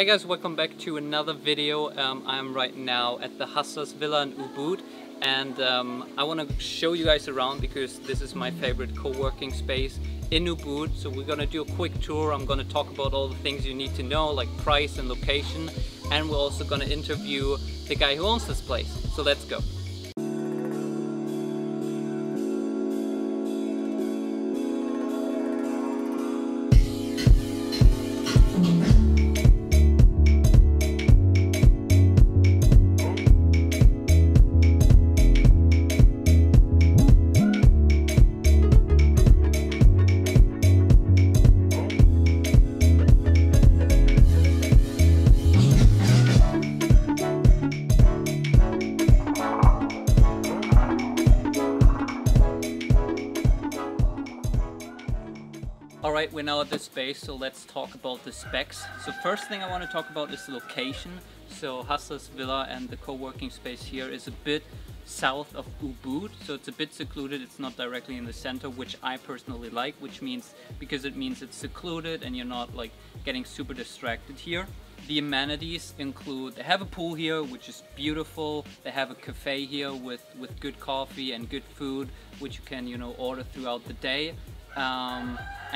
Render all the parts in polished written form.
Hey guys, welcome back to another video. I'm right now at the Hustlers Villa in Ubud, and I want to show you guys around because this is my favorite co-working space in Ubud. So we're gonna do a quick tour. I'm gonna talk about all the things you need to know, like price and location, and we're also gonna interview the guy who owns this place. So let's go. Alright, we're now at this space, so let's talk about the specs. So first thing I want to talk about is the location. So Hustlers Villa and the co-working space here is a bit south of Ubud, so it's a bit secluded. It's not directly in the center, which I personally like, which means it's secluded and you're not like getting super distracted here. The amenities include, they have a pool here, which is beautiful. They have a cafe here with good coffee and good food, which you can, order throughout the day.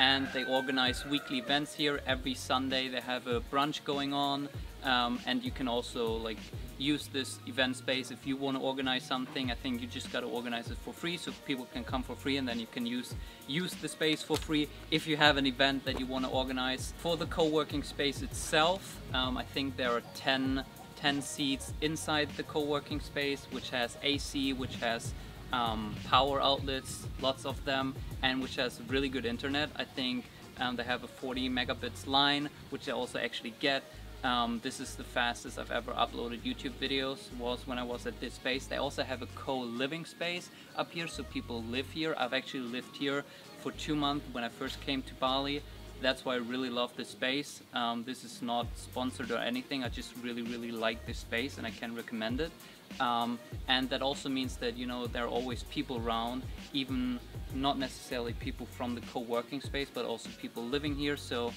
And they organize weekly events here. Every Sunday they have a brunch going on, and you can also use this event space if you want to organize something. I think you just got to organize it for free, so people can come for free, and then you can use the space for free if you have an event that you want to organize. For the co-working space itself, I think there are 10 seats inside the co-working space, which has AC, which has power outlets, lots of them, and which has really good internet. I think they have a 40 megabits line, which I also actually get. This is the fastest I've ever uploaded YouTube videos, was when I was at this space. They also have a co-living space up here, so people live here. I've actually lived here for 2 months when I first came to Bali. That's why I really love this space. This is not sponsored or anything. I just really like this space and I can recommend it. And that also means that there are always people around, even not necessarily people from the co-working space, but also people living here. So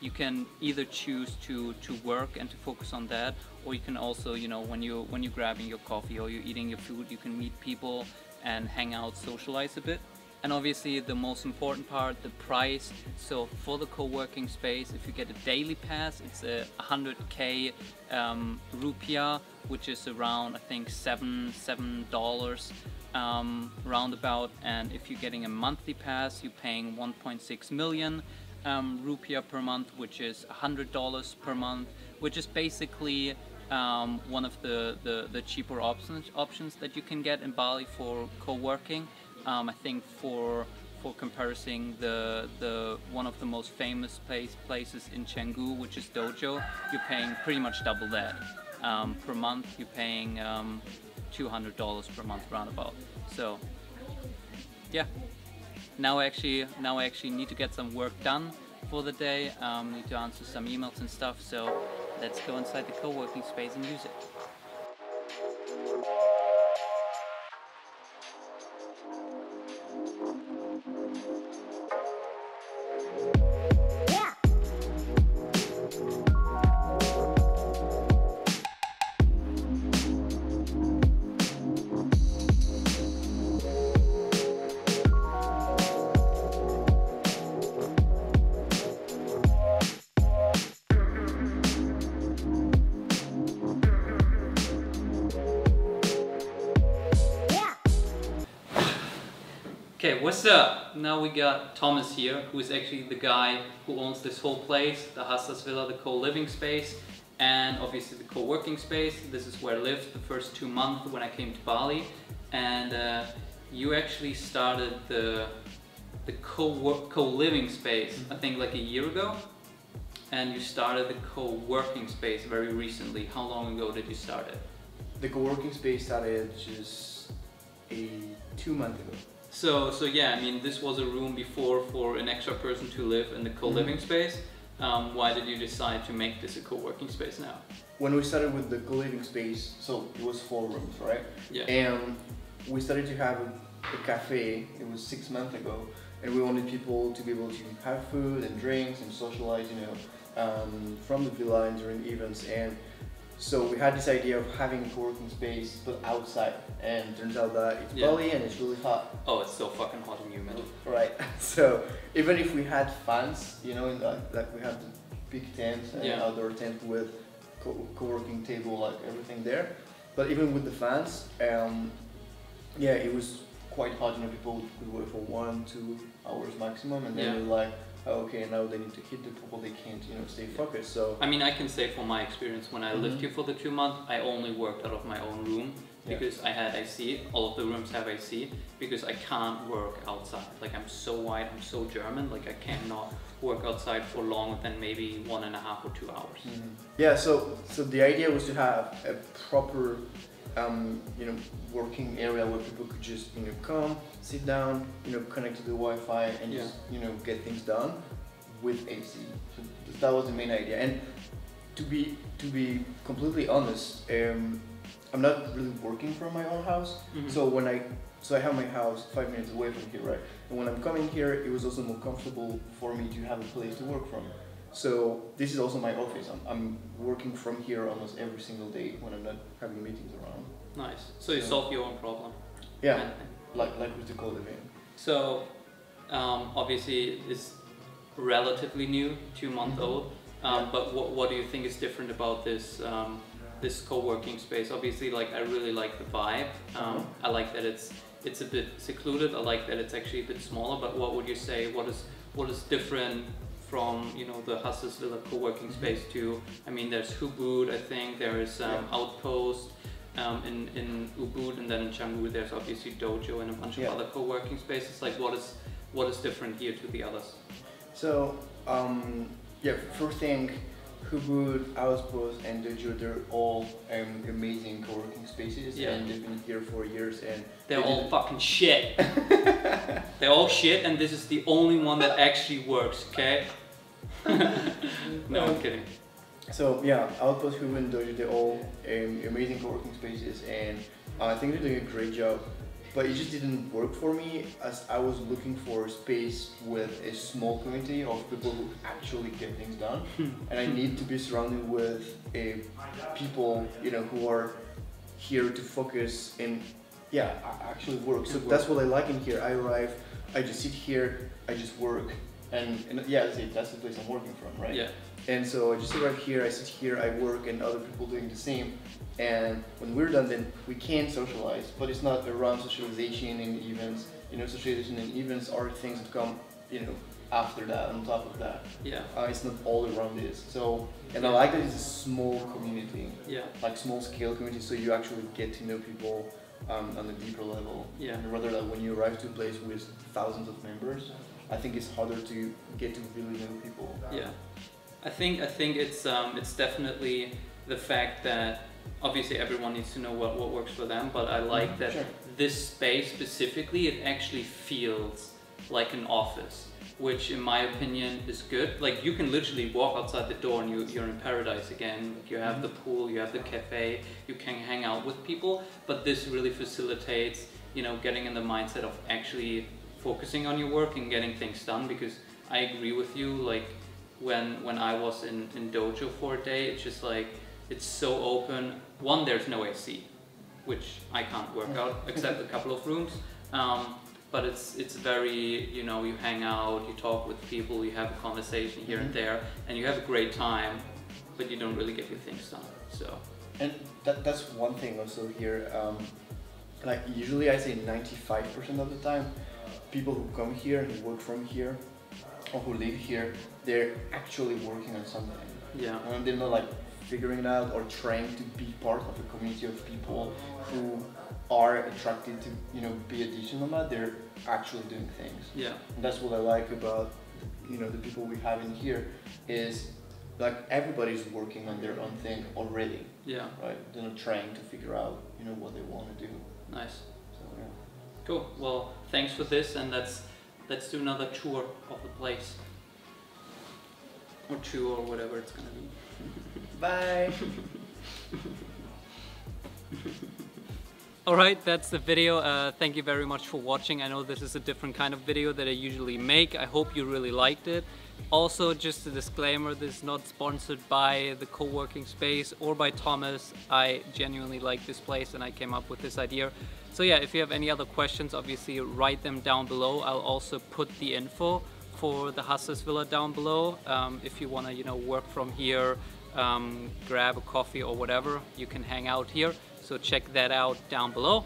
you can either choose to work and to focus on that, or you can also, when you're grabbing your coffee or you're eating your food, you can meet people and hang out, socialize a bit. And obviously the most important part, the price. So for the co-working space, if you get a daily pass, it's a 100k rupiah, which is around, I think, $7 roundabout. And if you're getting a monthly pass, you're paying 1.6 million rupiah per month, which is $100 per month, which is basically one of the cheaper options that you can get in Bali for co-working. I think for comparison, the one of the most famous places in Canggu, which is Dojo, you're paying pretty much double that. Per month you're paying $200 per month roundabout. So yeah, now I actually need to get some work done for the day. Need to answer some emails and stuff, so let's go inside the co-working space and use it. Okay, what's up? Now we got Thomas here, who is actually the guy who owns this whole place, the Hustlers Villa, the co-living space, and obviously the co-working space. This is where I lived the first 2 months when I came to Bali. And you actually started the co-living space, I think like a year ago. And you started the co-working space very recently. How long ago did you start it? The co-working space started just 2 months ago. So yeah, I mean, this was a room before for an extra person to live in the co-living space. Why did you decide to make this a co-working space now? When we started with the co-living space, so it was 4 rooms, right? Yeah. And we started to have a cafe, it was 6 months ago, and we wanted people to be able to have food and drinks and socialize, from the villa and during events, and so we had this idea of having a co-working space but outside, and turns out that it's Bali and it's really hot. Oh, it's so fucking hot and humid. Right. So even if we had fans, you know, like we had the big tent and outdoor tent with co-working table, like everything there, but even with the fans, yeah, it was quite hot. You know, people could work for 1-2 hours maximum, and then they're like, oh, okay, now they need to hit the pool, they can't, you know, stay focused. So I mean, I can say from my experience, when I lived here for the 2 months, I only worked out of my own room because I had AC. All of the rooms have AC because I can't work outside. Like, I'm so white, I'm so German, like I cannot work outside for longer than maybe 1.5 or 2 hours. Yeah, so the idea was to have a proper you know, working area where people could just, you know, come, sit down, you know, connect to the Wi-Fi and just, you know, get things done with AC. So that was the main idea. And to be completely honest, I'm not really working from my own house. So I have my house 5 minutes away from here, right? And when I'm coming here, it was also more comfortable for me to have a place to work from. So this is also my office. I'm working from here almost every single day when I'm not having meetings around. Nice. So you solve your own problem. Yeah, like with the Coliving. So obviously it's relatively new, 2-month-old. But what do you think is different about this this co-working space? Obviously, like, I really like the vibe. I like that it's a bit secluded. I like that it's actually a bit smaller. But what would you say? What is different from, you know, the Hasses Villa co-working space to, I mean, there's Ubud, I think, there is Outpost in Ubud, and then in Canggu there's obviously Dojo and a bunch of other co-working spaces. Like, what is different here to the others? So yeah, first thing, Ubud, Outpost and Dojo, they're all amazing co-working spaces, and they've been here for years, and they're all fucking shit. They're all shit, and this is the only one that actually works, okay? No, I'm kidding. So yeah, Outpost, Ubud and Dojo, they're all amazing co-working spaces, and I think they're doing a great job. But it just didn't work for me, as I was looking for a space with a small community of people who actually get things done, and I need to be surrounded with people, you know, who are here to focus and actually work. So that's what I like in here. I arrive, I just sit here, I just work, and that's the place I'm working from, right? Yeah. And so I just arrive here, I sit here, I work, and other people doing the same. And when we're done, then we can socialize, but it's not around socialization and events. You know, socialization and events are things that come, you know, after that, on top of that. Yeah. It's not all around this. So, and I like that it's a small community. Yeah. Like small scale community, so you actually get to know people on a deeper level. Yeah. And rather than when you arrive to a place with thousands of members, I think it's harder to get to really know people. Yeah. I think it's definitely the fact that obviously everyone needs to know what works for them, but I like that this space specifically, it actually feels like an office, which in my opinion is good. Like, you can literally walk outside the door and you're in paradise again. Like, you have the pool, you have the cafe, you can hang out with people, but this really facilitates, you know, getting in the mindset of actually focusing on your work and getting things done. Because I agree with you, like, when I was in Dojo for a day, it's just like, it's so open. One, there's no AC, which I can't work out except a couple of rooms. But it's very, you know, you hang out, you talk with people, you have a conversation here and there, and you have a great time, but you don't really get your things done. So. And that's one thing also here. Like, usually I say 95% of the time, people who come here, who work from here, or who live here, they're actually working on something. Yeah. And they're not like figuring it out or trying to be part of a community of people who are attracted to, you know, be a digital nomad. They're actually doing things. Yeah. And that's what I like about, you know, the people we have in here, is like everybody's working on their own thing already. Yeah. Right. They're not trying to figure out, you know, what they want to do. Nice. So yeah. Cool. Well, thanks for this, and let's do another tour of the place. Or tour, or whatever it's gonna be. Bye. Alright, that's the video. Thank you very much for watching. I know this is a different kind of video that I usually make. I hope you really liked it. Also, just a disclaimer, this is not sponsored by the co-working space or by Thomas. I genuinely like this place and I came up with this idea. So yeah, if you have any other questions, obviously write them down below. I'll also put the info for the Hustlers Villa down below. If you want to, you know, work from here, grab a coffee or whatever, you can hang out here. So check that out down below.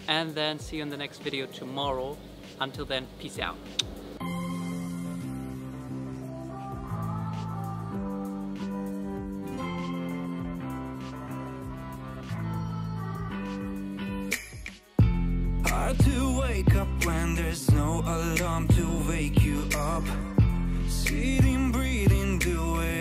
And then see you in the next video tomorrow. Until then, peace out. Hard to wake up when there's no alarm to wake you up. Sitting, breathing, do it